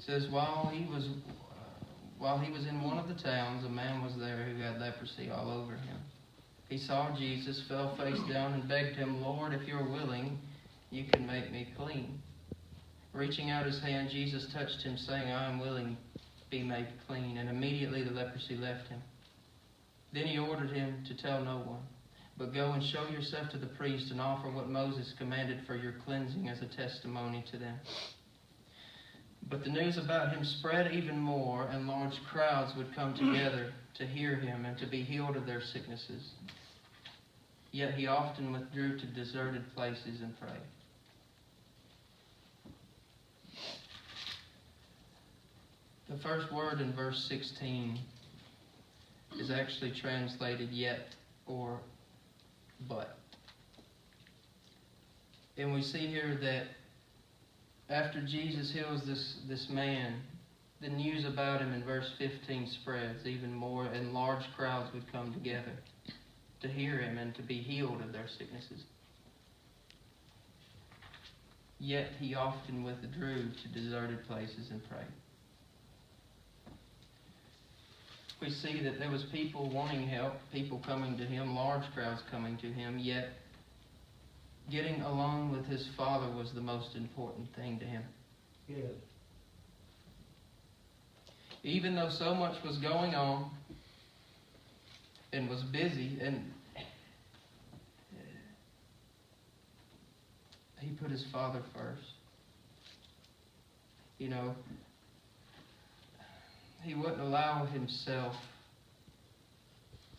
It says, while he was in one of the towns, a man was there who had leprosy all over him. He saw Jesus, fell face down, and begged him, "Lord, if you're willing, you can make me clean." Reaching out his hand, Jesus touched him, saying, "I am willing, be made clean." And immediately the leprosy left him. Then he ordered him to tell no one, but go and show yourself to the priest and offer what Moses commanded for your cleansing as a testimony to them. But the news about him spread even more, and large crowds would come together to hear him and to be healed of their sicknesses. Yet he often withdrew to deserted places and prayed. The first word in verse 16 is actually translated yet or but. And we see here that after Jesus heals this man, the news about him in verse 15 spreads even more, and large crowds would come together to hear him and to be healed of their sicknesses. Yet he often withdrew to deserted places and prayed. We see that there was people wanting help, people coming to him, large crowds coming to him, yet getting along with his Father was the most important thing to him. Yes. Even though so much was going on and was busy, and he put his Father first. You know, he wouldn't allow himself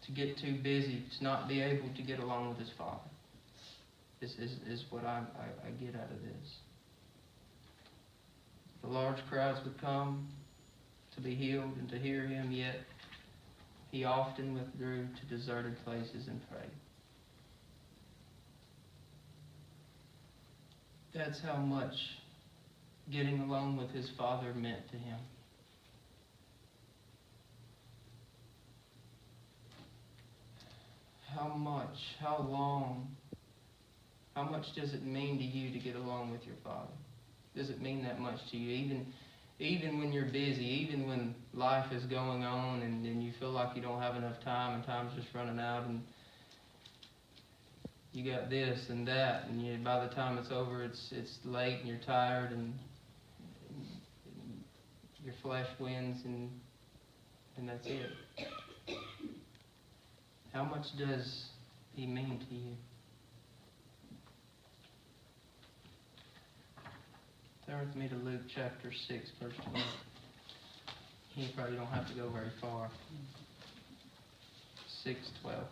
to get too busy, to not be able to get along with his Father. This is what I get out of this. The large crowds would come to be healed and to hear him, yet he often withdrew to deserted places and prayed. That's how much getting along with his Father meant to him. How long, how much does it mean to you to get along with your Father? Does it mean that much to you? Even when you're busy, even when life is going on and you feel like you don't have enough time and time's just running out and you got this and that, and by the time it's over, it's late and you're tired and your flesh wins and that's it. How much does he mean to you? Turn with me to Luke chapter 6, verse 12. You probably don't have to go very far. 6:12.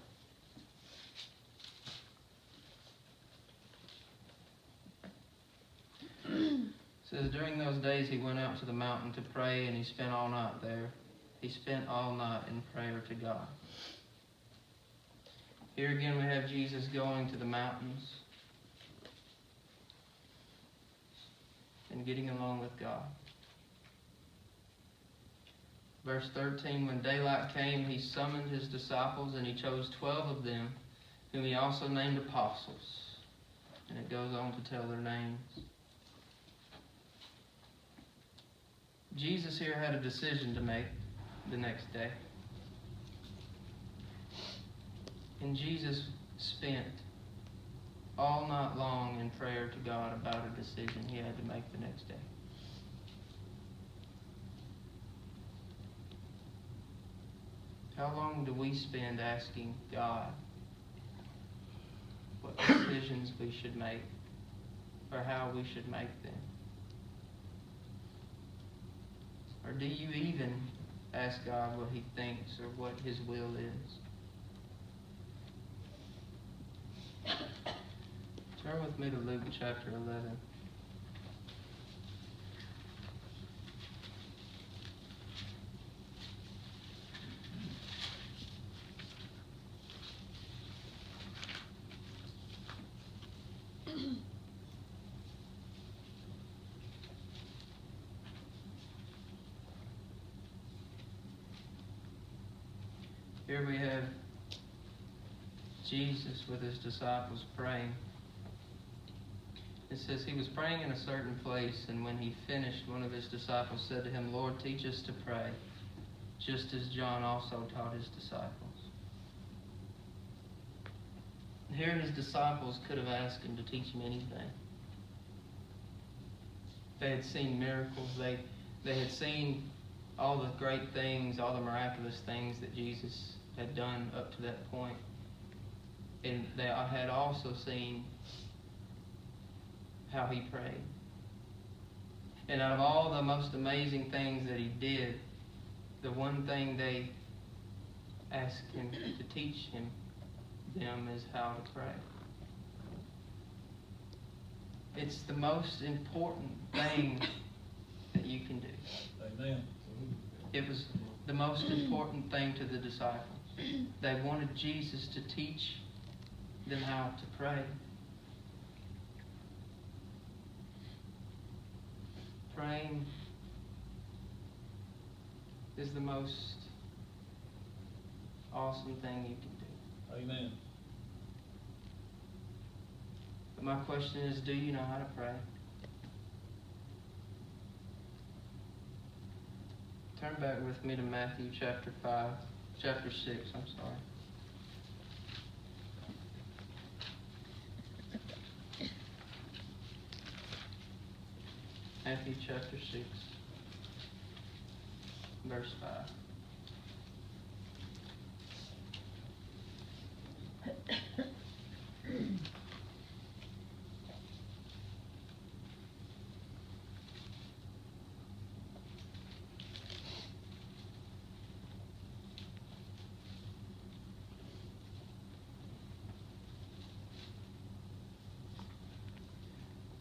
It says, during those days he went out to the mountain to pray, and he spent all night there. He spent all night in prayer to God. Here again we have Jesus going to the mountains and getting along with God. Verse 13, when daylight came, he summoned his disciples, and he chose 12 of them, whom he also named apostles. And it goes on to tell their names. Jesus here had a decision to make the next day. And Jesus spent all night long in prayer to God about a decision he had to make the next day. How long do we spend asking God what decisions we should make or how we should make them? Or do you even ask God what he thinks or what his will is? Turn with me to Luke chapter 11. Here we have Jesus with his disciples praying. It says he was praying in a certain place, and when he finished, one of his disciples said to him, Lord, teach us to pray, just as John also taught his disciples. Here his disciples could have asked him to teach him anything. They had seen miracles. They had seen all the great things, all the miraculous things that Jesus had done up to that point. And they had also seen how he prayed. And out of all the most amazing things that he did, the one thing they asked him to teach them is how to pray. It's the most important thing that you can do. Amen. It was the most important thing to the disciples. They wanted Jesus to teach them how to pray. Praying is the most awesome thing you can do. Amen. But my question is, do you know how to pray? Turn back with me to Matthew chapter 6, I'm sorry. Matthew chapter 6, verse 5.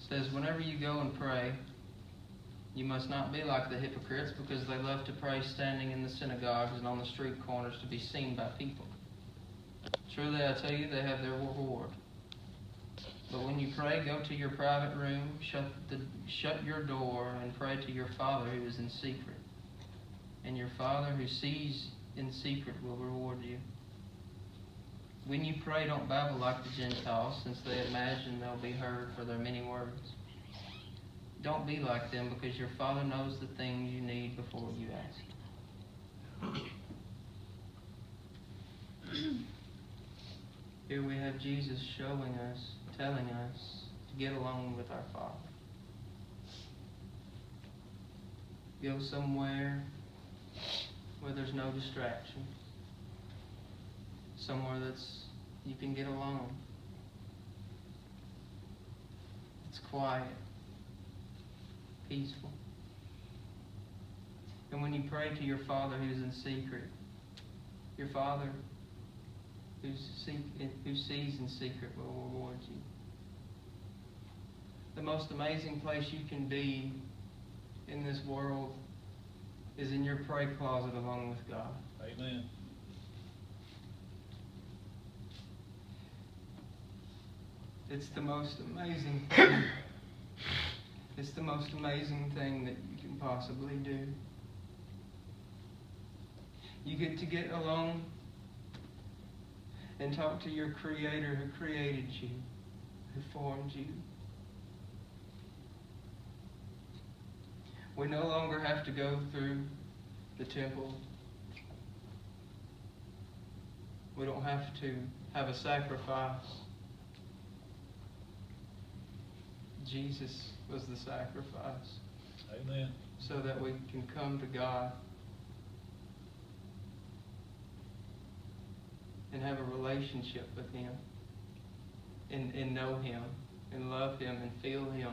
It says, whenever you go and pray, you must not be like the hypocrites, because they love to pray standing in the synagogues and on the street corners to be seen by people. Truly I tell you, they have their reward. But when you pray, go to your private room, shut your door, and pray to your Father who is in secret. And your Father who sees in secret will reward you. When you pray, don't babble like the Gentiles, since they imagine they'll be heard for their many words. Don't be like them, because your Father knows the things you need before you ask. Here we have Jesus showing us, telling us to get along with our Father. Go somewhere where there's no distraction. Somewhere you can get alone. It's quiet, peaceful. And when you pray to your Father who's in secret, your Father who sees in secret will reward you. The most amazing place you can be in this world is in your prayer closet along with God. Amen. It's the most amazing thing. It's the most amazing thing that you can possibly do. You get alone and talk to your Creator who created you, who formed you. We no longer have to go through the temple. We don't have to have a sacrifice. Jesus was the sacrifice. Amen. So that we can come to God and have a relationship with Him, and know Him, and love Him, and feel Him,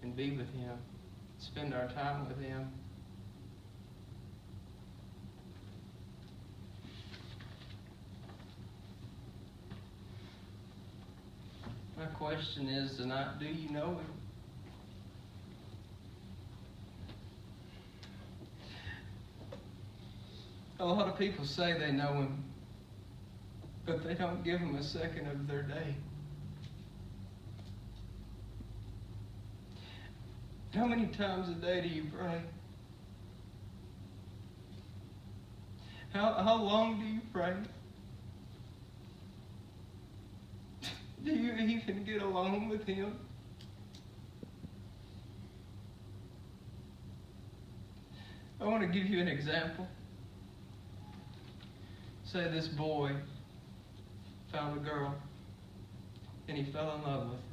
and be with Him, spend our time with Him. My question is tonight, do you know Him? A lot of people say they know Him, but they don't give Him a second of their day. How many times a day do you pray? How long do you pray? Do you even get along with Him? I want to give you an example. Say this boy found a girl and he fell in love with her.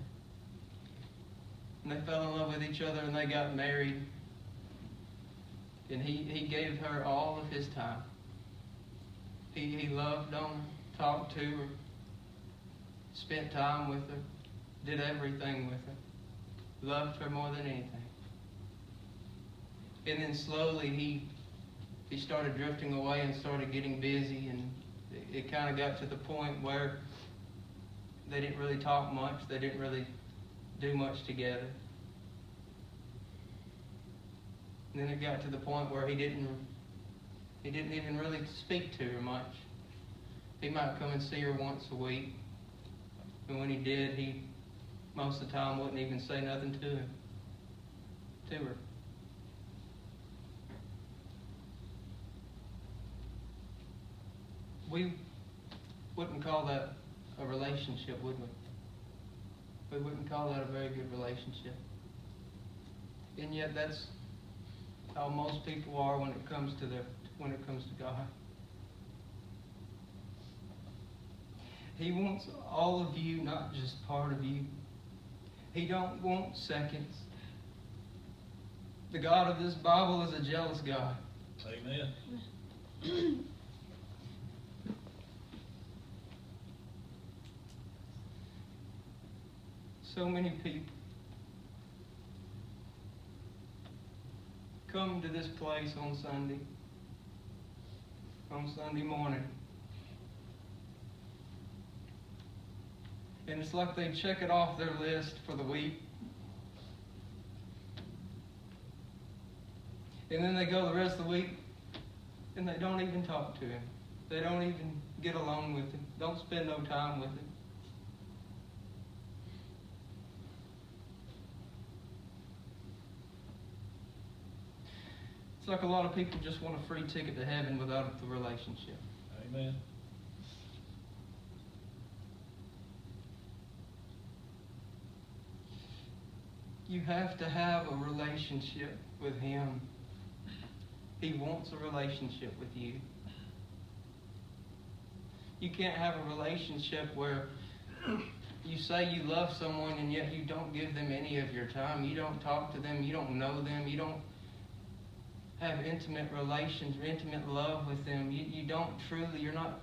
And they fell in love with each other and they got married. And he gave her all of his time. He loved on her, talked to her, spent time with her, did everything with her, loved her more than anything. And then slowly he started drifting away and started getting busy, and it kind of got to the point where they didn't really talk much, they didn't really do much together. And then it got to the point where he didn't even really speak to her much. He might come and see her once a week, and when he did, he most of the time wouldn't even say nothing to her. We wouldn't call that a relationship, would we? We wouldn't call that a very good relationship. And yet that's how most people are when it comes to God. He wants all of you, not just part of you. He don't want seconds. The God of this Bible is a jealous God. Amen. So many people come to this place on Sunday morning, and it's like they check it off their list for the week, and then they go the rest of the week and they don't even talk to Him. They don't even get along with Him. Don't spend no time with Him. It's like a lot of people just want a free ticket to heaven without the relationship. Amen. You have to have a relationship with Him. He wants a relationship with you. You can't have a relationship where you say you love someone and yet you don't give them any of your time. You don't talk to them. You don't know them. You don't have intimate relations or intimate love with them. You don't truly, you're not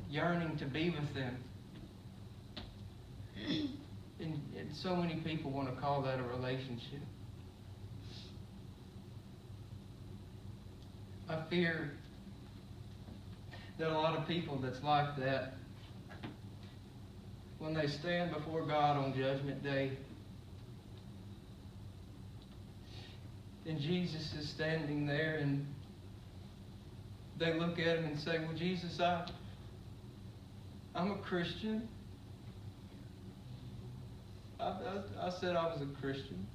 yearning to be with them. And so many people want to call that a relationship. I fear that a lot of people that's like that, when they stand before God on Judgment Day, and Jesus is standing there, and they look at Him and say, well, Jesus, I'm a Christian. I said I was a Christian.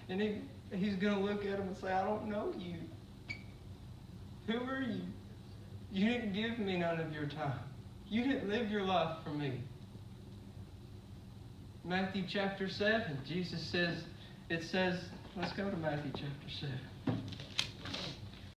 And He's going to look at him and say, I don't know you. Who are you? You didn't give me none of your time. You didn't live your life for me. Matthew chapter 7, Jesus says, let's go to Matthew chapter 7.